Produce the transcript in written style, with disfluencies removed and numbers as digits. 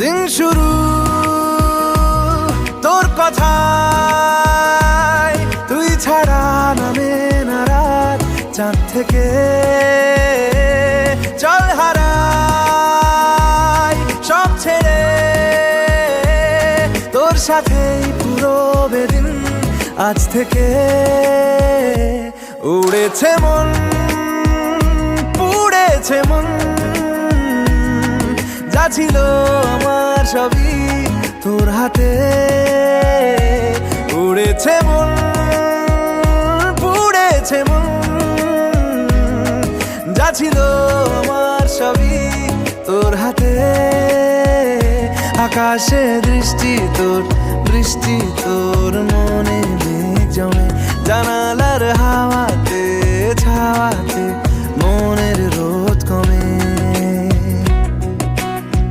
দিন শুরু তোর কথায়, তুই ছাড়া নামে না রাত চাঁদ থেকে। চল হারাই সব ছেড়ে, তোর সাথেই পুরো বেদিন আজ থেকে। উড়েছে মন, পুড়েছে মন, যা ছিল আমার সবই তোর হাতে। উড়েছে মন, পুড়েছে মন, যা ছিল আমার সবই তোর হাতে। আকাশে দৃষ্টি তোর, বৃষ্টি তোর, মনে মেঘ জমে, জানালার হাওয়া